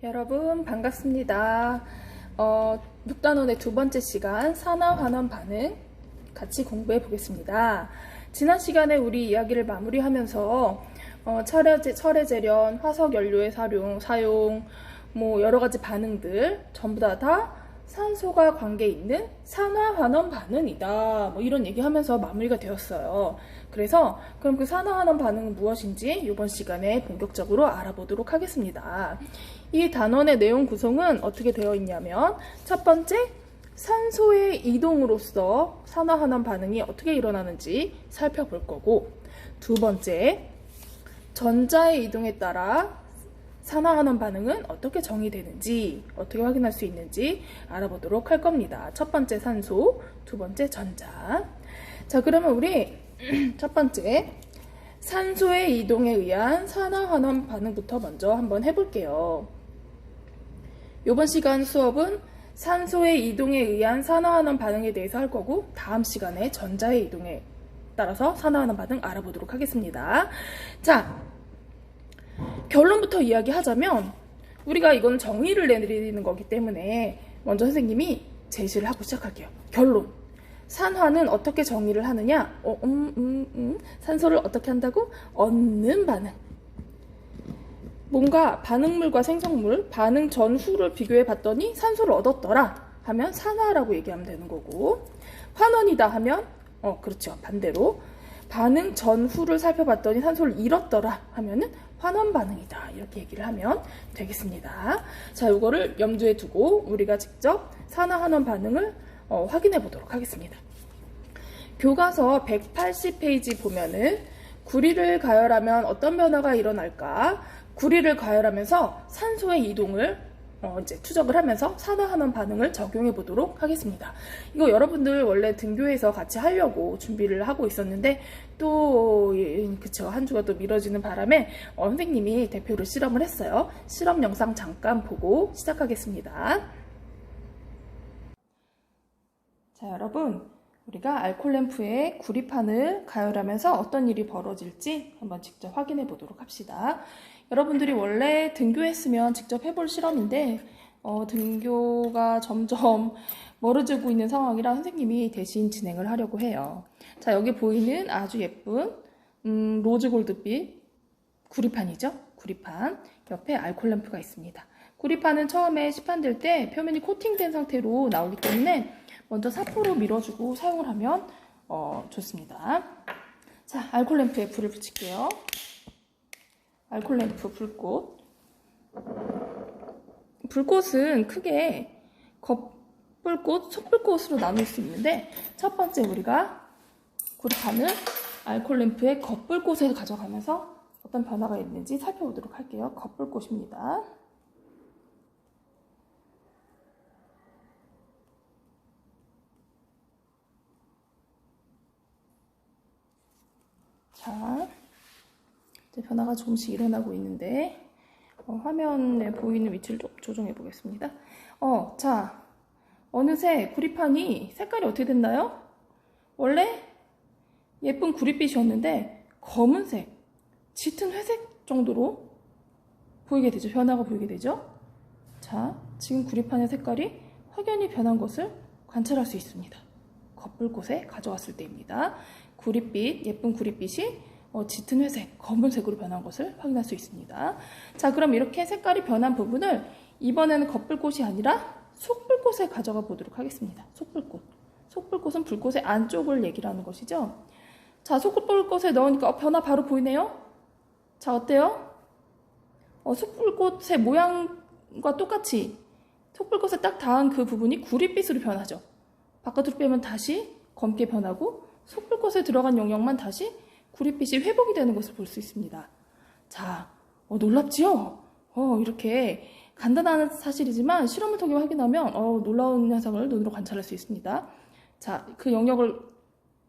여러분 반갑습니다. 6단원의 두 번째 시간 산화환원 반응 같이 공부해 보겠습니다. 지난 시간에 우리 이야기를 마무리하면서 철의 재련, 화석 연료의 사용, 뭐 여러 가지 반응들 전부 다 산소가 관계 있는 산화환원 반응이다. 뭐 이런 얘기하면서 마무리가 되었어요. 그래서 그럼 그 산화환원 반응은 무엇인지 이번 시간에 본격적으로 알아보도록 하겠습니다. 이 단원의 내용 구성은 어떻게 되어 있냐면 첫 번째, 산소의 이동으로서 산화환원 반응이 어떻게 일어나는지 살펴볼 거고, 두 번째, 전자의 이동에 따라 산화환원 반응은 어떻게 정의되는지, 어떻게 확인할 수 있는지 알아보도록 할 겁니다. 첫 번째 산소, 두 번째 전자. 자, 그러면 우리 첫 번째 산소의 이동에 의한 산화환원 반응부터 먼저 한번 해볼게요. 이번 시간 수업은 산소의 이동에 의한 산화환원 반응에 대해서 할 거고, 다음 시간에 전자의 이동에 따라서 산화환원 반응 알아보도록 하겠습니다. 자, 결론부터 이야기하자면 우리가 이건 정의를 내리는 거기 때문에 먼저 선생님이 제시를 하고 시작할게요. 결론. 산화는 어떻게 정의를 하느냐? 산소를 어떻게 한다고? 얻는 반응. 뭔가 반응물과 생성물, 반응 전후를 비교해 봤더니 산소를 얻었더라 하면 산화라고 얘기하면 되는 거고, 환원이다 하면 그렇죠, 반대로 반응 전후를 살펴봤더니 산소를 잃었더라 하면은 환원 반응이다, 이렇게 얘기를 하면 되겠습니다. 자, 이거를 염두에 두고 우리가 직접 산화 환원 반응을 확인해 보도록 하겠습니다. 교과서 180페이지 보면은 구리를 가열하면 어떤 변화가 일어날까? 구리를 가열하면서 산소의 이동을 이제 추적을 하면서 산화환원 반응을 적용해 보도록 하겠습니다. 이거 여러분들 원래 등교에서 같이 하려고 준비를 하고 있었는데 또 그쵸, 한 주가 또 미뤄지는 바람에 선생님이 대표로 실험을 했어요. 실험 영상 잠깐 보고 시작하겠습니다. 자, 여러분, 우리가 알코올 램프에 구리판을 가열하면서 어떤 일이 벌어질지 한번 직접 확인해 보도록 합시다. 여러분들이 원래 등교했으면 직접 해볼 실험인데 등교가 점점 멀어지고 있는 상황이라 선생님이 대신 진행을 하려고 해요. 자, 여기 보이는 아주 예쁜 로즈 골드빛 구리판이죠. 구리판 옆에 알코올 램프가 있습니다. 구리판은 처음에 시판될 때 표면이 코팅된 상태로 나오기 때문에 먼저 사포로 밀어주고 사용을 하면 좋습니다. 자, 알코올 램프에 불을 붙일게요. 알코올 램프 불꽃. 불꽃은 크게 겉불꽃, 속불꽃으로 나눌 수 있는데, 첫 번째 우리가 구리판을 알코올 램프의 겉불꽃에 가져가면서 어떤 변화가 있는지 살펴보도록 할게요. 겉불꽃입니다. 자, 이제 변화가 조금씩 일어나고 있는데 화면에 보이는 위치를 좀 조정해 보겠습니다. 자, 어느새 구리판이 색깔이 어떻게 됐나요? 원래 예쁜 구릿빛이었는데 검은색, 짙은 회색 정도로 보이게 되죠. 변화가 보이게 되죠. 자, 지금 구리판의 색깔이 확연히 변한 것을 관찰할 수 있습니다. 겉불꽃에 가져왔을 때입니다. 구릿빛, 예쁜 구릿빛이 짙은 회색, 검은색으로 변한 것을 확인할 수 있습니다. 자, 그럼 이렇게 색깔이 변한 부분을 이번에는 겉불꽃이 아니라 속불꽃에 가져가 보도록 하겠습니다. 속불꽃. 속불꽃은 불꽃의 안쪽을 얘기를 하는 것이죠. 자, 속불꽃에 넣으니까 변화 바로 보이네요. 자, 어때요? 속불꽃의 모양과 똑같이 속불꽃에 딱 닿은 그 부분이 구릿빛으로 변하죠. 바깥으로 빼면 다시 검게 변하고 속불꽃에 들어간 영역만 다시 구릿빛이 회복이 되는 것을 볼 수 있습니다. 자, 놀랍지요? 이렇게 간단한 사실이지만 실험을 통해 확인하면 놀라운 현상을 눈으로 관찰할 수 있습니다. 자, 그 영역을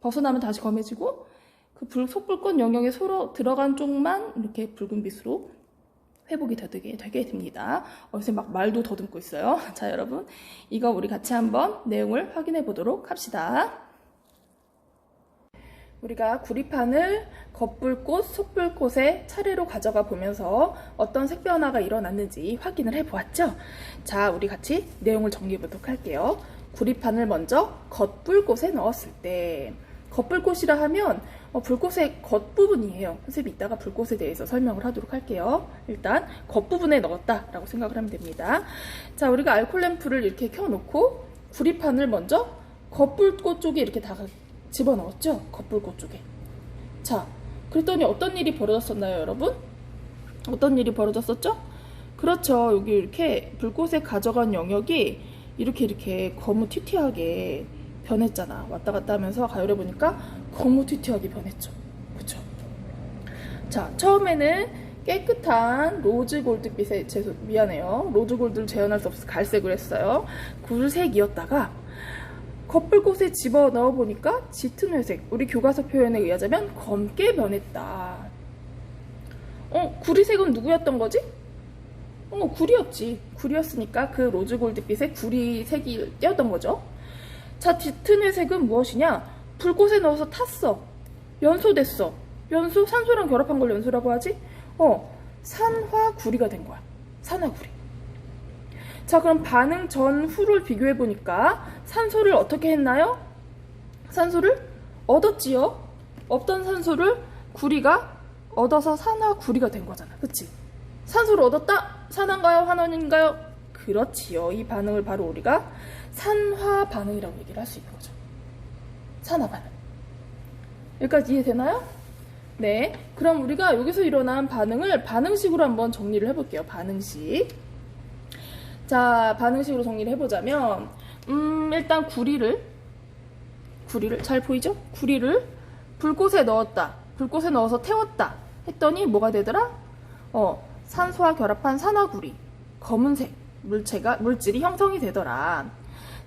벗어나면 다시 검해지고 그 속불꽃 영역에 서로 들어간 쪽만 이렇게 붉은빛으로 회복이 되게 됩니다. 요새 막 말도 더듬고 있어요. 자, 여러분, 이거 우리 같이 한번 내용을 확인해 보도록 합시다. 우리가 구리판을 겉불꽃, 속불꽃에 차례로 가져가 보면서 어떤 색 변화가 일어났는지 확인을 해보았죠? 자, 우리 같이 내용을 정리해 보도록 할게요. 구리판을 먼저 겉불꽃에 넣었을 때, 겉불꽃이라 하면 불꽃의 겉부분이에요. 선생님이 이따가 불꽃에 대해서 설명을 하도록 할게요. 일단 겉부분에 넣었다라고 생각을 하면 됩니다. 자, 우리가 알콜 램프를 이렇게 켜놓고 구리판을 먼저 겉불꽃 쪽에 이렇게 다 집어넣었죠? 겉불꽃 쪽에. 자, 그랬더니 어떤 일이 벌어졌었나요, 여러분? 어떤 일이 벌어졌었죠? 그렇죠. 여기 이렇게 불꽃에 가져간 영역이 이렇게 거무튀튀하게 변했잖아. 왔다 갔다 하면서 가열해 보니까 거무튀튀하게 변했죠. 그쵸? 자, 처음에는 깨끗한 로즈 골드빛에, 미안해요. 로즈 골드를 재현할 수 없어서 갈색을 했어요. 굴색이었다가 겉불꽃에 집어 넣어 보니까 짙은 회색, 우리 교과서 표현에 의하자면 검게 변했다. 구리색은 누구였던 거지? 구리였지. 구리였으니까 그 로즈 골드빛에 구리색이 띄었던 거죠. 자, 짙은 회색은 무엇이냐? 불꽃에 넣어서 탔어. 연소됐어. 연소? 산소랑 결합한 걸 연소라고 하지? 산화구리가 된 거야. 산화구리. 자, 그럼 반응 전후를 비교해 보니까 산소를 어떻게 했나요? 산소를 얻었지요. 없던 산소를 구리가 얻어서 산화구리가 된 거잖아. 그치? 산소를 얻었다? 산화인가요? 환원인가요? 그렇지요. 이 반응을 바로 우리가 산화 반응이라고 얘기를 할 수 있는 거죠. 산화 반응. 여기까지 이해되나요? 네. 그럼 우리가 여기서 일어난 반응을 반응식으로 한번 정리를 해볼게요. 반응식. 자, 반응식으로 정리를 해보자면, 일단 구리를 잘 보이죠? 구리를 불꽃에 넣었다. 불꽃에 넣어서 태웠다. 했더니 뭐가 되더라? 산소와 결합한 산화구리, 검은색 물질이 형성이 되더라.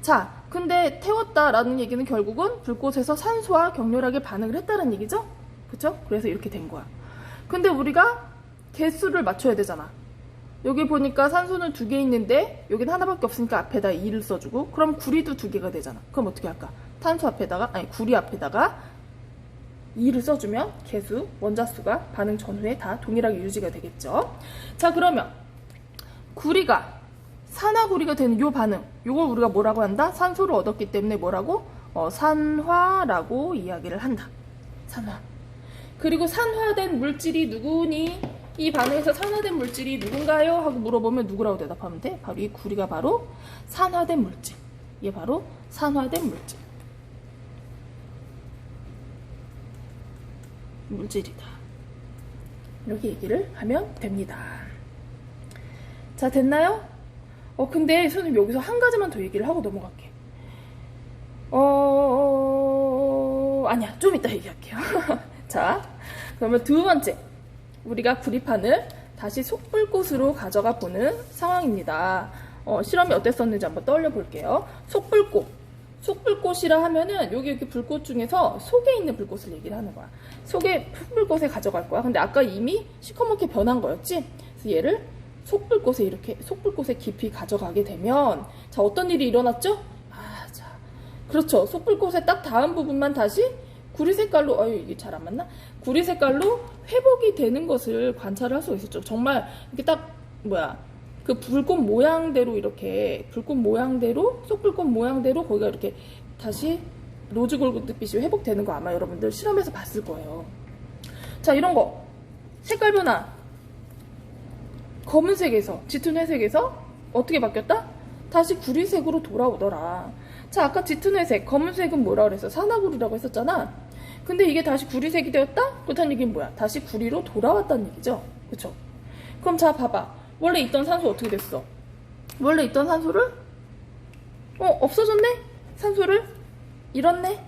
자, 근데 태웠다라는 얘기는 결국은 불꽃에서 산소와 격렬하게 반응을 했다는 얘기죠? 그쵸? 그래서 이렇게 된 거야. 근데 우리가 개수를 맞춰야 되잖아. 여기 보니까 산소는 2개 있는데 여긴 하나밖에 없으니까 앞에다 2를 써주고, 그럼 구리도 2개가 되잖아. 그럼 어떻게 할까? 구리 앞에다가 2를 써주면 개수, 원자수가 반응 전후에 다 동일하게 유지가 되겠죠. 자, 그러면 구리가 산화구리가 되는 요 반응, 요걸 우리가 뭐라고 한다? 산소를 얻었기 때문에 뭐라고? 산화라고 이야기를 한다. 산화. 그리고 산화된 물질이 누구니? 이 반응에서 산화된 물질이 누군가요? 하고 물어보면 누구라고 대답하면 돼? 바로 이 구리가 바로 산화된 물질. 얘 바로 산화된 물질이다. 이렇게 얘기를 하면 됩니다. 자, 됐나요? 근데 선생님 여기서 한 가지만 더 얘기를 하고 넘어갈게. 아니야. 좀 이따 얘기할게요. 자, 그러면 두 번째. 우리가 구리판을 다시 속불꽃으로 가져가 보는 상황입니다. 실험이 어땠었는지 한번 떠올려 볼게요. 속불꽃이라 하면은 여기 불꽃 중에서 속에 있는 불꽃을 얘기를 하는 거야. 속에 불꽃에 가져갈 거야. 근데 아까 이미 시커멓게 변한 거였지? 그래서 얘를 속불꽃에 깊이 가져가게 되면, 자, 어떤 일이 일어났죠? 그렇죠. 속불꽃의 딱 다음 부분만 다시 구리 색깔로, 이게 잘 안 맞나? 구리 색깔로 회복이 되는 것을 관찰을 할 수가 있었죠. 정말 이렇게 딱 그 불꽃 모양대로 속불꽃 모양대로 거기가 이렇게 다시 로즈 골드빛이 회복되는 거 아마 여러분들 실험에서 봤을 거예요. 자, 이런 거 색깔 변화, 검은색에서 짙은 회색에서 어떻게 바뀌었다? 다시 구리색으로 돌아오더라. 자, 아까 짙은 회색, 검은색은 뭐라 그랬어? 산화구리라고 했었잖아. 근데 이게 다시 구리색이 되었다? 그렇다는 얘기는 뭐야? 다시 구리로 돌아왔다는 얘기죠. 그쵸? 그럼 자, 봐봐. 원래 있던 산소 어떻게 됐어? 원래 있던 산소를 없어졌네? 산소를 잃었네?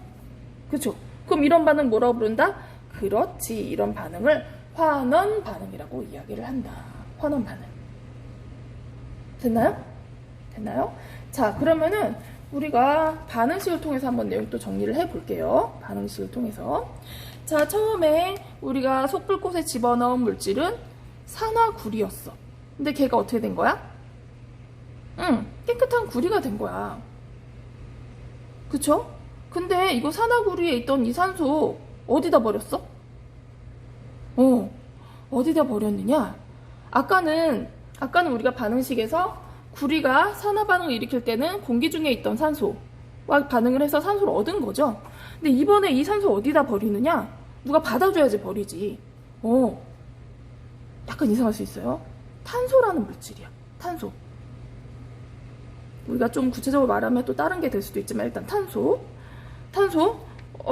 그쵸? 그럼 이런 반응 뭐라고 부른다? 그렇지. 이런 반응을 환원 반응이라고 이야기를 한다. 환원 반응. 됐나요? 자, 그러면은 우리가 반응식을 통해서 한번 내용 또 정리를 해볼게요. 반응식을 통해서. 자, 처음에 우리가 속불꽃에 집어넣은 물질은 산화구리였어. 근데 걔가 어떻게 된 거야? 깨끗한 구리가 된 거야. 그쵸? 근데 이거 산화구리에 있던 이 산소, 어디다 버렸어? 어디다 버렸느냐? 아까는 우리가 반응식에서 구리가 산화 반응을 일으킬 때는 공기 중에 있던 산소와 반응을 해서 산소를 얻은 거죠. 근데 이번에 이 산소 어디다 버리느냐? 누가 받아줘야지 버리지. 약간 이상할 수 있어요. 탄소라는 물질이야. 탄소. 우리가 좀 구체적으로 말하면 또 다른 게 될 수도 있지만 일단 탄소.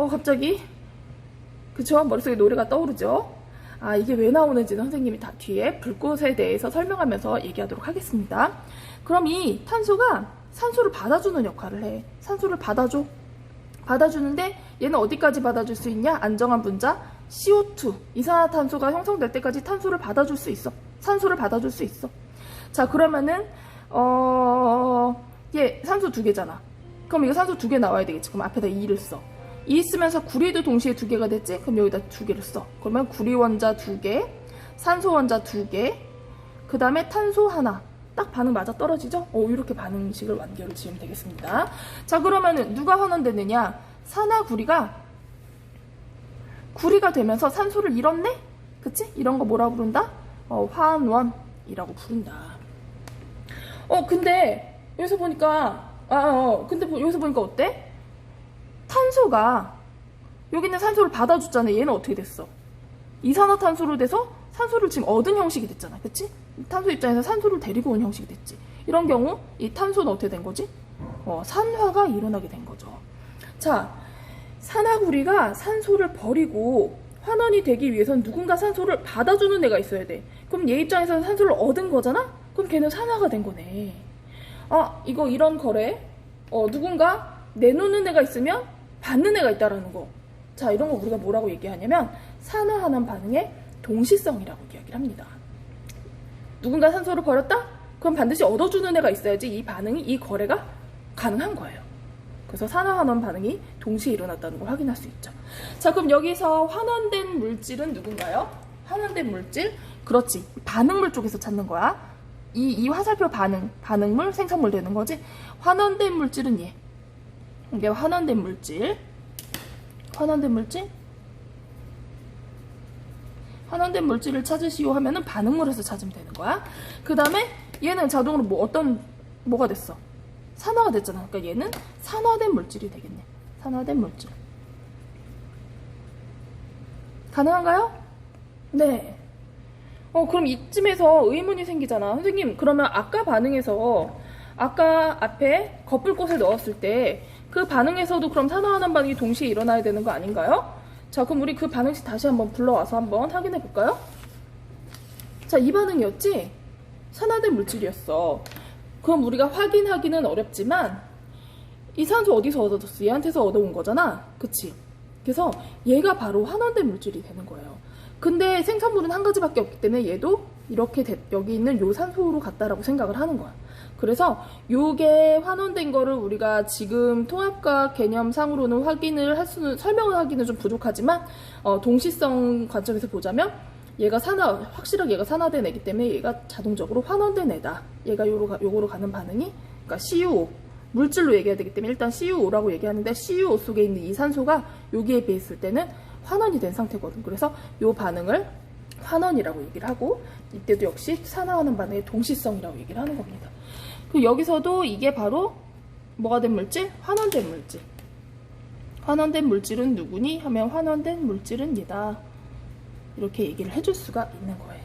갑자기 그쵸? 머릿속에 노래가 떠오르죠? 아, 이게 왜 나오는지는 선생님이 다 뒤에 불꽃에 대해서 설명하면서 얘기하도록 하겠습니다. 그럼 이 탄소가 산소를 받아주는 역할을 해. 산소를 받아주는데 얘는 어디까지 받아줄 수 있냐? 안정한 분자 CO2, 이산화탄소가 형성될 때까지 탄소를 받아줄 수 있어. 산소를 받아줄 수 있어. 자, 그러면은 얘 산소 2개잖아. 그럼 이거 산소 2개 나와야 되겠지. 그럼 앞에다 2를 써. 2 쓰면서 구리도 동시에 2개가 됐지? 그럼 여기다 2개를 써. 그러면 구리 원자 2개, 산소 원자 2개, 그 다음에 탄소 하나. 딱 반응 맞아 떨어지죠? 이렇게 반응식을 완결을 지으면 되겠습니다. 자, 그러면은 누가 환원되느냐? 산화구리가 구리가 되면서 산소를 잃었네? 그치? 이런 거 뭐라고 부른다? 환원이라고 부른다. 근데 여기서 보니까 여기서 보니까 어때? 탄소가 여기 있는 산소를 받아줬잖아. 얘는 어떻게 됐어? 이산화탄소로 돼서 산소를 지금 얻은 형식이 됐잖아. 그치? 탄소 입장에서 산소를 데리고 온 형식이 됐지. 이런 경우 이 탄소는 어떻게 된 거지? 산화가 일어나게 된 거죠. 자, 산화구리가 산소를 버리고 환원이 되기 위해선 누군가 산소를 받아주는 애가 있어야 돼. 그럼 얘 입장에서는 산소를 얻은 거잖아? 그럼 걔는 산화가 된 거네. 이런 거래. 누군가 내놓는 애가 있으면 받는 애가 있다라는 거. 자, 이런 거 우리가 뭐라고 얘기하냐면 산화환원 반응의 동시성이라고 이야기를 합니다. 누군가 산소를 버렸다? 그럼 반드시 얻어주는 애가 있어야지 이 반응이, 이 거래가 가능한 거예요. 그래서 산화환원 반응이 동시에 일어났다는 걸 확인할 수 있죠. 자, 그럼 여기서 환원된 물질은 누군가요? 환원된 물질? 그렇지. 반응물 쪽에서 찾는 거야. 이 화살표 반응물, 생성물 되는 거지. 환원된 물질은 얘. 이게 환원된 물질을 찾으시오 하면은 반응물에서 찾으면 되는 거야. 그 다음에 얘는 자동으로 뭐가 됐어? 산화가 됐잖아. 그러니까 얘는 산화된 물질이 되겠네. 산화된 물질. 가능한가요? 네. 그럼 이쯤에서 의문이 생기잖아. 선생님, 그러면 아까 반응에서 아까 앞에 거풀꽃에 넣었을 때 그 반응에서도 그럼 산화환원 반응이 동시에 일어나야 되는 거 아닌가요? 자, 그럼 우리 그 반응식 다시 한번 불러와서 한번 확인해 볼까요? 자, 이 반응이었지? 산화된 물질이었어. 그럼 우리가 확인하기는 어렵지만 이 산소 어디서 얻어졌어? 얘한테서 얻어온 거잖아. 그치? 그래서 얘가 바로 환원된 물질이 되는 거예요. 근데 생산물은 한 가지밖에 없기 때문에 얘도 이렇게 여기 있는 요 산소로 갔다라고 생각을 하는 거야. 그래서 요게 환원된 거를 우리가 지금 통합과학 개념상으로는 설명을 하기는 좀 부족하지만 동시성 관점에서 보자면 확실하게 얘가 산화된 애기 때문에 얘가 자동적으로 환원된 애다. 얘가 요거로 가는 반응이, 그러니까 CuO 물질로 얘기해야 되기 때문에 일단 CuO라고 얘기하는데 CuO 속에 있는 이 산소가 여기에 비했을 때는 환원이 된 상태거든. 그래서 요 반응을 환원이라고 얘기를 하고, 이때도 역시 산화하는 반응의 동시성이라고 얘기를 하는 겁니다. 그 여기서도 이게 바로 뭐가 된 물질? 환원된 물질. 환원된 물질은 누구니? 하면 환원된 물질은 얘다. 이렇게 얘기를 해줄 수가 있는 거예요.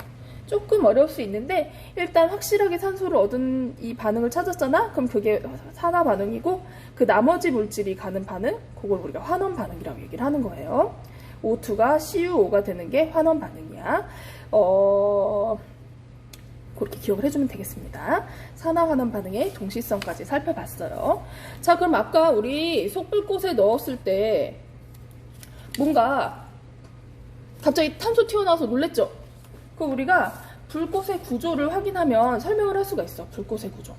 조금 어려울 수 있는데 일단 확실하게 산소를 얻은 이 반응을 찾았잖아? 그럼 그게 산화 반응이고 그 나머지 물질이 가는 반응, 그걸 우리가 환원 반응이라고 얘기를 하는 거예요. O2가 CuO가 되는 게 환원 반응이야. 그렇게 기억을 해주면 되겠습니다. 산화 환원 반응의 동시성까지 살펴봤어요. 자, 그럼 아까 우리 속불꽃에 넣었을 때 뭔가 갑자기 탄소 튀어나와서 놀랬죠? 그 우리가 불꽃의 구조를 확인하면 설명을 할 수가 있어. 불꽃의 구조.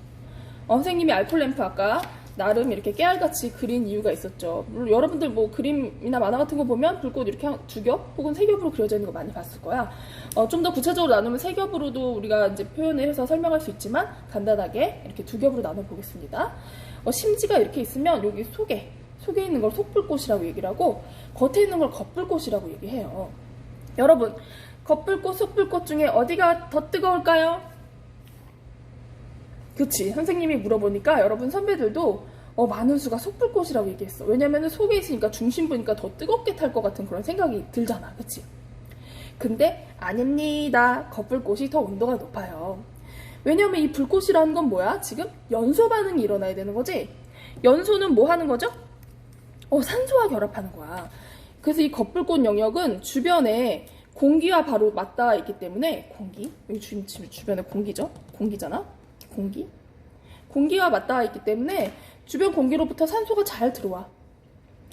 선생님이 알콜 램프 아까 나름 이렇게 깨알같이 그린 이유가 있었죠. 물론 여러분들 뭐 그림이나 만화 같은 거 보면 불꽃 이렇게 두 겹 혹은 세 겹으로 그려져 있는 거 많이 봤을 거야. 좀 더 구체적으로 나누면 세 겹으로도 우리가 이제 표현을 해서 설명할 수 있지만 간단하게 이렇게 두 겹으로 나눠 보겠습니다. 심지가 이렇게 있으면 여기 속에 속에 있는 걸 속불꽃이라고 얘기를 하고 겉에 있는 걸 겉불꽃이라고 얘기해요. 여러분, 겉불꽃, 속불꽃 중에 어디가 더 뜨거울까요? 그치, 선생님이 물어보니까 여러분 선배들도 많은 수가 속불꽃이라고 얘기했어. 왜냐면은 속에 있으니까 중심부니까 더 뜨겁게 탈 것 같은 그런 생각이 들잖아. 그치? 근데 아닙니다. 겉불꽃이 더 온도가 높아요. 왜냐면 이 불꽃이라는 건 뭐야? 지금 연소 반응이 일어나야 되는 거지? 연소는 뭐 하는 거죠? 산소와 결합하는 거야. 그래서 이 겉불꽃 영역은 주변에 공기와 바로 맞닿아 있기 때문에 여기 주변에 공기죠? 공기잖아? 공기와 맞닿아 있기 때문에 주변 공기로부터 산소가 잘 들어와.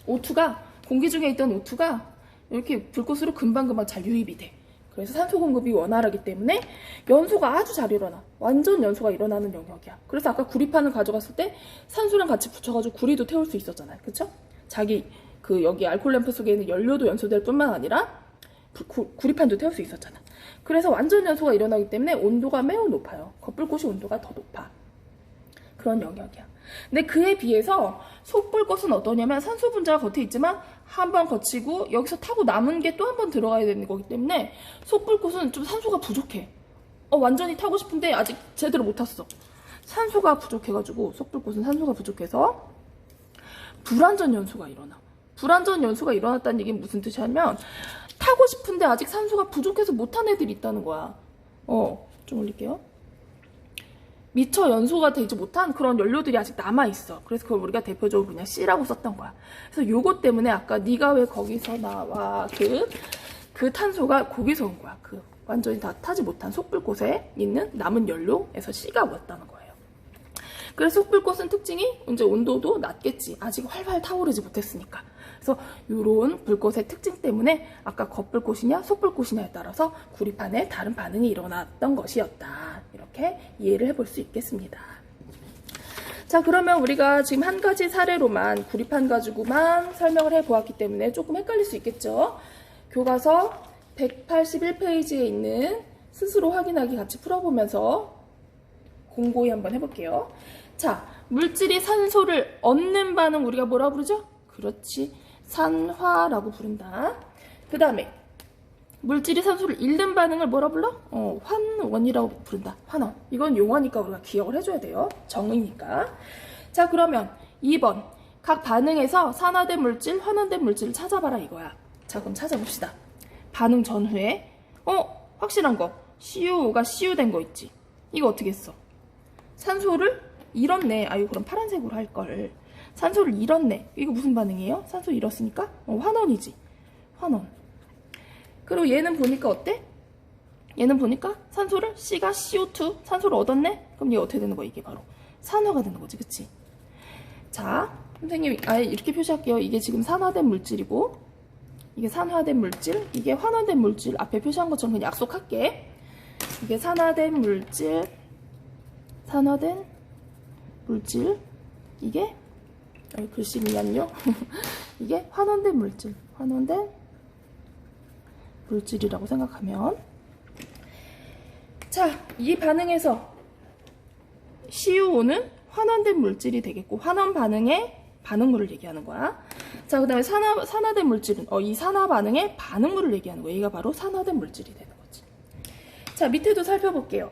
공기 중에 있던 O2가 이렇게 불꽃으로 금방금방 잘 유입이 돼. 그래서 산소 공급이 원활하기 때문에 연소가 아주 잘 일어나. 완전 연소가 일어나는 영역이야. 그래서 아까 구리판을 가져갔을 때 산소랑 같이 붙여가지고 구리도 태울 수 있었잖아요. 그쵸? 여기 알코올 램프 속에 있는 연료도 연소될 뿐만 아니라 구리판도 태울 수 있었잖아. 그래서 완전 연소가 일어나기 때문에 온도가 매우 높아요. 겉불꽃이 온도가 더 높아. 그런 영역이야. 근데 그에 비해서 속불꽃은 어떠냐면 산소 분자가 겉에 있지만 한 번 거치고 여기서 타고 남은 게 또 한 번 들어가야 되는 거기 때문에 속불꽃은 좀 산소가 부족해. 완전히 타고 싶은데 아직 제대로 못 탔어. 산소가 부족해가지고 속불꽃은 산소가 부족해서 불완전 연소가 일어나. 불완전 연소가 일어났다는 얘기는 무슨 뜻이냐면 타고 싶은데 아직 산소가 부족해서 못한 애들이 있다는 거야. 좀 올릴게요. 미처 연소가 되지 못한 그런 연료들이 아직 남아있어. 그래서 그걸 우리가 대표적으로 그냥 C라고 썼던 거야. 그래서 요것 때문에 아까 네가 왜 거기서 나와 그 탄소가 거기서 온 거야. 완전히 다 타지 못한 속불꽃에 있는 남은 연료에서 C가 왔다는 거예요. 그래서 속불꽃은 특징이 이제 온도도 낮겠지. 아직 활활 타오르지 못했으니까. 그래서 이런 불꽃의 특징 때문에 아까 겉불꽃이냐 속불꽃이냐에 따라서 구리판에 다른 반응이 일어났던 것이었다. 이렇게 이해를 해볼 수 있겠습니다. 자, 그러면 우리가 지금 한 가지 사례로만 구리판 가지고만 설명을 해보았기 때문에 조금 헷갈릴 수 있겠죠. 교과서 181페이지에 있는 스스로 확인하기 같이 풀어보면서 공고히 한번 해볼게요. 자, 물질이 산소를 얻는 반응 우리가 뭐라 부르죠? 그렇지, 산화라고 부른다. 그 다음에 물질이 산소를 잃는 반응을 뭐라 불러? 환원이라고 부른다. 환원. 이건 용어니까 우리가 기억을 해줘야 돼요. 정의니까. 자, 그러면 2번. 각 반응에서 산화된 물질, 환원된 물질을 찾아봐라 이거야. 자, 그럼 찾아봅시다. 반응 전후에 확실한 거. CuO가 CU된 거 있지. 이거 어떻게 했어? 산소를 잃었네. 그럼 파란색으로 할 걸. 산소를 잃었네. 이거 무슨 반응이에요? 산소 잃었으니까? 환원이지. 환원. 그리고 얘는 보니까 어때? 얘는 보니까 산소를 C가 CO2 산소를 얻었네? 그럼 얘 어떻게 되는 거야? 이게 바로 산화가 되는 거지. 그치? 자, 선생님 아예 이렇게 표시할게요. 이게 지금 산화된 물질이고 이게 산화된 물질, 이게 환원된 물질. 앞에 표시한 것처럼 그냥 약속할게. 이게 산화된 물질, 이게 글씨 미안요. 이게 환원된 물질이라고 생각하면, 자, 이 반응에서 CuO는 환원된 물질이 되겠고, 환원 반응의 반응물을 얘기하는 거야. 자, 그 다음에 산화된 물질은 이 산화 반응의 반응물을 얘기하는 거야. 얘가 바로 산화된 물질이 되는 거지. 자, 밑에도 살펴볼게요.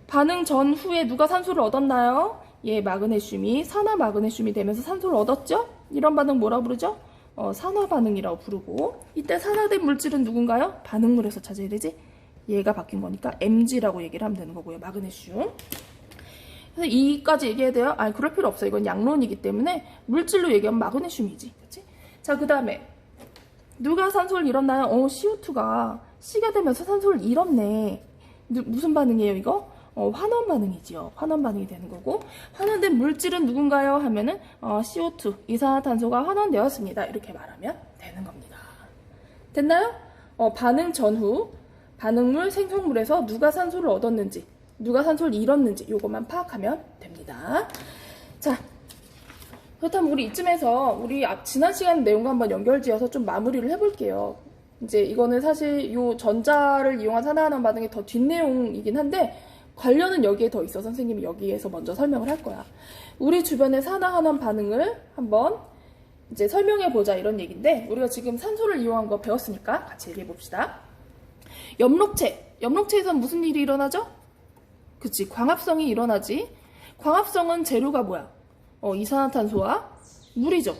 반응 전후에 누가 산소를 얻었나요? 마그네슘이 산화 마그네슘이 되면서 산소를 얻었죠? 이런 반응 뭐라 부르죠? 산화 반응이라고 부르고, 이때 산화된 물질은 누군가요? 반응물에서 찾아야 되지? 얘가 바뀐 거니까 Mg라고 얘기를 하면 되는 거고요. 마그네슘. 그래서 이까지 얘기해야 돼요? 그럴 필요 없어요. 이건 양론이기 때문에 물질로 얘기하면 마그네슘이지. 그치? 자, 그 다음에 누가 산소를 잃었나요? CO2가 C가 되면서 산소를 잃었네. 무슨 반응이에요, 이거? 환원 반응이지요. 환원 반응이 되는 거고, 환원된 물질은 누군가요? 하면은 CO2 이산화탄소가 환원되었습니다. 이렇게 말하면 되는 겁니다. 됐나요? 반응 전후 반응물 생성물에서 누가 산소를 얻었는지, 누가 산소를 잃었는지 요것만 파악하면 됩니다. 자, 그렇다면 우리 이쯤에서 우리 지난 시간 내용과 한번 연결지어서 좀 마무리를 해볼게요. 이제 이거는 사실 요 전자를 이용한 산화환원 반응의 더 뒷내용이긴 한데 관련은 여기에 더 있어. 선생님이 여기에서 먼저 설명을 할 거야. 우리 주변의 산화환원 반응을 한번 이제 설명해보자 이런 얘기인데, 우리가 지금 산소를 이용한 거 배웠으니까 같이 얘기해봅시다. 염록체에선 무슨 일이 일어나죠? 그치, 광합성이 일어나지. 광합성은 재료가 뭐야? 이산화탄소와 물이죠.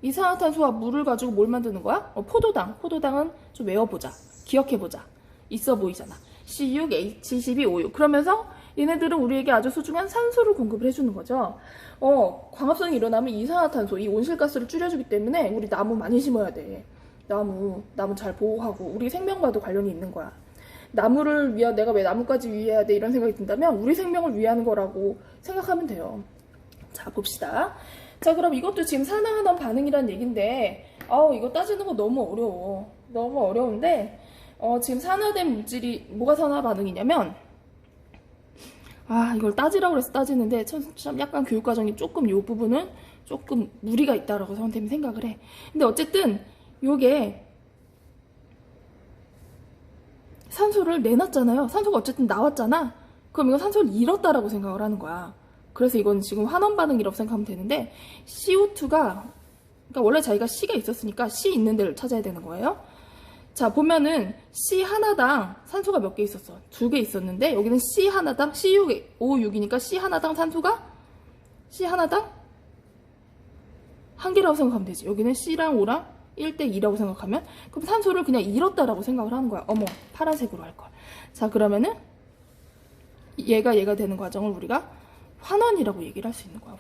이산화탄소와 물을 가지고 뭘 만드는 거야? 포도당은 좀 외워보자. 기억해보자. 있어 보이잖아. C6H12O6. 그러면서 얘네들은 우리에게 아주 소중한 산소를 공급을 해주는 거죠. 광합성이 일어나면 이산화탄소, 이 온실가스를 줄여주기 때문에 우리 나무 많이 심어야 돼. 나무 잘 보호하고 우리 생명과도 관련이 있는 거야. 나무를 위해 내가 왜 나무까지 위해야 돼 이런 생각이 든다면 우리 생명을 위하는 거라고 생각하면 돼요. 자, 봅시다. 자, 그럼 이것도 지금 산화환원 반응이란 얘기인데 이거 따지는 거 너무 어려워. 너무 어려운데 지금 산화된 물질이 뭐가 산화 반응이냐면 이걸 따지라고 해서 따지는데 참 약간 교육과정이 조금 요 부분은 조금 무리가 있다라고 선생님이 생각을 해. 근데 어쨌든 요게 산소를 내놨잖아요. 산소가 어쨌든 나왔잖아. 그럼 이건 산소를 잃었다라고 생각을 하는 거야. 그래서 이건 지금 환원 반응이라고 생각하면 되는데 CO2가 그러니까 원래 자기가 C가 있었으니까 C 있는 데를 찾아야 되는 거예요. 자, 보면은 C 하나당 산소가 몇 개 있었어? 2개 있었는데 여기는 C 하나당 C6O6이니까 C 하나당 산소가 C 하나당 1개라고 생각하면 되지. 여기는 C랑 O랑 1대2라고 생각하면 그럼 산소를 그냥 잃었다라고 생각을 하는 거야. 어머, 파란색으로 할 걸. 자, 그러면은 얘가 되는 과정을 우리가 환원이라고 얘기를 할 수 있는 거야.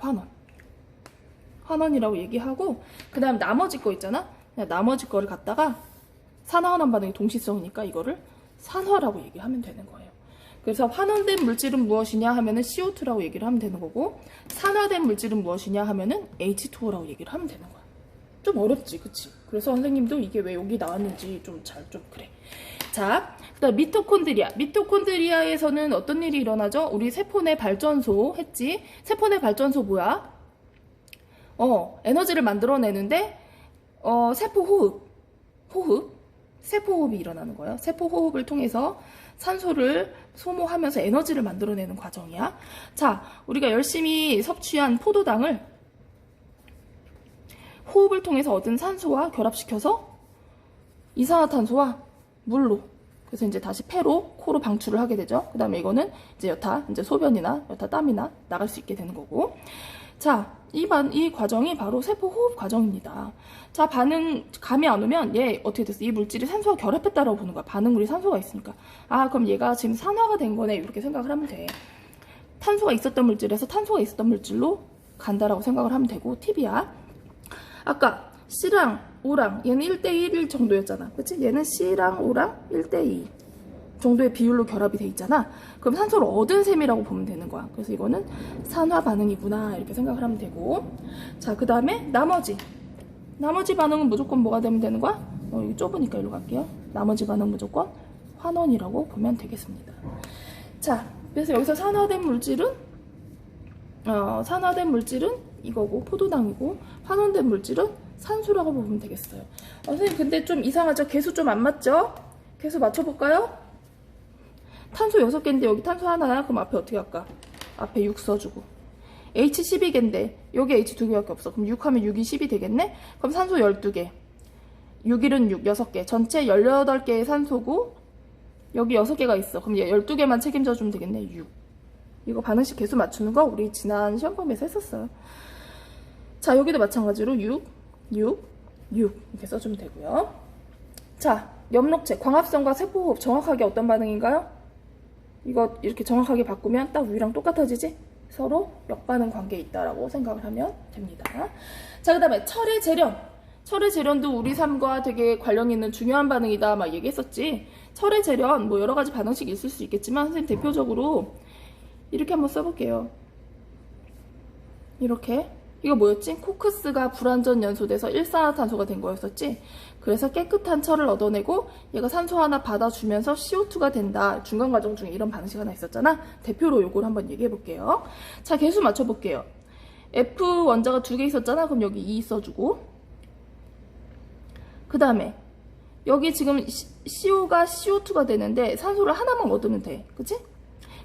환원이라고 얘기하고 그 다음 나머지 거 있잖아. 그냥 나머지 거를 갖다가 산화환원 반응의 동시성이니까 이거를 산화라고 얘기하면 되는 거예요. 그래서 환원된 물질은 무엇이냐 하면은 CO2라고 얘기를 하면 되는 거고 산화된 물질은 무엇이냐 하면은 H2O라고 얘기를 하면 되는 거야. 좀 어렵지, 그치? 그래서 선생님도 이게 왜 여기 나왔는지 좀 그래. 자, 그 다음 미토콘드리아에서는 어떤 일이 일어나죠? 우리 세포 내 발전소 했지? 세포 내 발전소 뭐야? 에너지를 만들어내는데 세포 호흡이 일어나는 거예요. 세포 호흡을 통해서 산소를 소모하면서 에너지를 만들어내는 과정이야. 자, 우리가 열심히 섭취한 포도당을 호흡을 통해서 얻은 산소와 결합시켜서 이산화탄소와 물로 그래서 이제 다시 폐로 코로 방출을 하게 되죠. 그 다음에 이거는 이제 여타 소변이나 여타 땀이나 나갈 수 있게 되는 거고. 자, 이 과정이 바로 세포 호흡 과정입니다. 자, 반응 감이 안 오면 얘 어떻게 됐어? 이 물질이 산소와 결합했다라고 보는 거야. 반응물이 산소가 있으니까. 그럼 얘가 지금 산화가 된 거네. 이렇게 생각을 하면 돼. 탄소가 있었던 물질에서 탄소가 있었던 물질로 간다라고 생각을 하면 되고. 팁이야. 아까 C랑 O랑 얘는 1대1 정도였잖아. 그치? 얘는 C랑 O랑 1대2 정도의 비율로 결합이 돼 있잖아. 그럼 산소를 얻은 셈이라고 보면 되는 거야. 그래서 이거는 산화 반응이구나 이렇게 생각을 하면 되고. 자, 그 다음에 나머지 반응은 무조건 뭐가 되면 되는 거야? 여기 좁으니까 이리로 갈게요. 나머지 반응 무조건 환원이라고 보면 되겠습니다. 자, 그래서 여기서 산화된 물질은 이거고 포도당이고 환원된 물질은 산소라고 보면 되겠어요. 선생님 근데 좀 이상하죠? 개수 좀 안 맞죠? 개수 맞춰볼까요? 탄소 6개인데 여기 탄소 하나야? 그럼 앞에 어떻게 할까? 앞에 6 써주고 H 12개인데 여기 H 2개밖에 없어. 그럼 6 하면 6이 10이 되겠네? 그럼 산소 12개 6일은 6, 6개 전체 18개의 산소고 여기 6개가 있어. 그럼 얘 12개만 책임져주면 되겠네. 6 이거 반응식 개수 맞추는 거 우리 지난 시험 범위에서 했었어요. 자, 여기도 마찬가지로 6 이렇게 써주면 되고요. 자, 염록체, 광합성과 세포호흡 정확하게 어떤 반응인가요? 이거 이렇게 정확하게 바꾸면 딱 위랑 똑같아지지? 서로 역반응 관계에 있다라고 생각을 하면 됩니다. 자, 그 다음에 철의 재련도 우리 삶과 되게 관련 있는 중요한 반응이다 막 얘기했었지. 철의 재련 뭐 여러 가지 반응식이 있을 수 있겠지만 선생님 대표적으로 이렇게 한번 써볼게요. 이렇게 이거 뭐였지? 코크스가 불완전 연소돼서 일산화탄소가 된 거였었지. 그래서 깨끗한 철을 얻어내고 얘가 산소 하나 받아주면서 CO2가 된다. 중간 과정 중에 이런 방식 하나 있었잖아. 대표로 요걸 한번 얘기해 볼게요. 자, 개수 맞춰볼게요. F 원자가 2개 있었잖아. 그럼 여기 2 써주고 그 다음에 여기 지금 CO가 CO2가 되는데 산소를 하나만 얻으면 돼. 그치?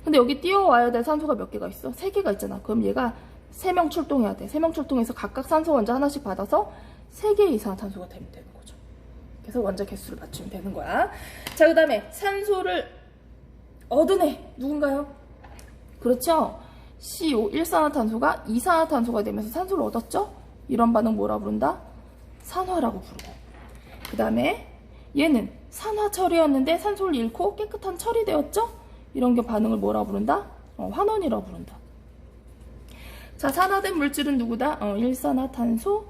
근데 여기 띄워와야 될 산소가 몇 개가 있어? 3개가 있잖아. 그럼 얘가 3명 출동해야 돼. 3명 출동해서 각각 산소 원자 하나씩 받아서 3개의 이산화탄소가 되면 되는 거죠. 그래서 원자 개수를 맞추면 되는 거야. 자, 그 다음에 산소를 얻은 애 누군가요? 그렇죠. CO, 일산화탄소가 이산화탄소가 되면서 산소를 얻었죠? 이런 반응 뭐라 부른다? 산화라고 부르고. 그 다음에 얘는 산화 처리였는데 산소를 잃고 깨끗한 처리되었죠? 이런 게 반응을 뭐라 부른다? 환원이라고 부른다. 자, 산화된 물질은 누구다? 일산화탄소.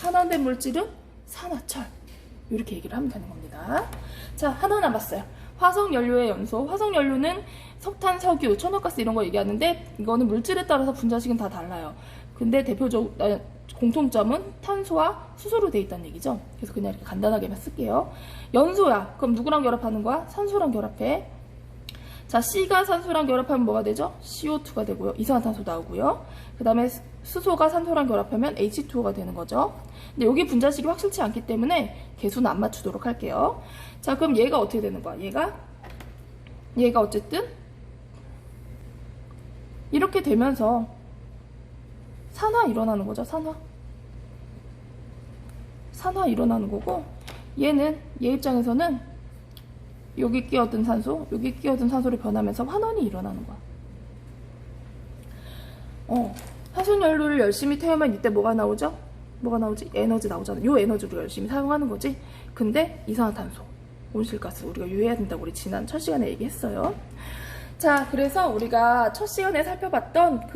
환원된 물질은 산화철. 이렇게 얘기를 하면 되는 겁니다. 자, 하나 남았어요. 화석연료의 연소. 화석연료는 석탄, 석유, 천연가스 이런 거 얘기하는데 이거는 물질에 따라서 분자식은 다 달라요. 근데 대표적 공통점은 탄소와 수소로 돼 있다는 얘기죠. 그래서 그냥 이렇게 간단하게만 쓸게요. 연소야. 그럼 누구랑 결합하는 거야? 산소랑 결합해. 자, C가 산소랑 결합하면 뭐가 되죠? CO2가 되고요. 이산화탄소 나오고요. 그 다음에 수소가 산소랑 결합하면 H2O가 되는 거죠. 근데 여기 분자식이 확실치 않기 때문에 개수는 안 맞추도록 할게요. 자, 그럼 얘가 어떻게 되는 거야? 얘가 어쨌든 이렇게 되면서 산화 일어나는 거죠. 산화 일어나는 거고, 얘 입장에서는 여기 끼어든 산소, 여기 끼어든 산소로 변하면서 환원이 일어나는 거야. 화석연료를 열심히 태우면 이때 뭐가 나오죠? 뭐가 나오지? 에너지 나오잖아. 요 에너지로 열심히 사용하는 거지. 근데 이산화탄소, 온실가스 우리가 유의해야 된다고 우리 지난 첫 시간에 얘기했어요. 자, 그래서 우리가 첫 시간에 살펴봤던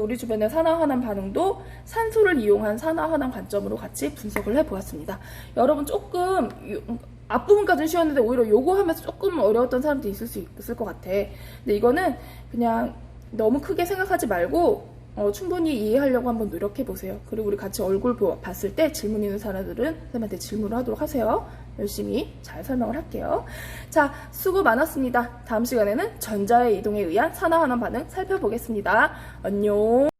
우리 주변의 산화환원 반응도 산소를 이용한 산화환원 관점으로 같이 분석을 해보았습니다. 여러분 조금 앞부분까지는 쉬웠는데 오히려 요거 하면서 조금 어려웠던 사람도 있을 수 있을 것 같아. 근데 이거는 그냥 너무 크게 생각하지 말고 충분히 이해하려고 한번 노력해보세요. 그리고 우리 같이 얼굴 봤을 때 질문 있는 사람들은 선생님한테 질문을 하도록 하세요. 열심히 잘 설명을 할게요. 자, 수고 많았습니다. 다음 시간에는 전자의 이동에 의한 산화환원 반응 살펴보겠습니다. 안녕.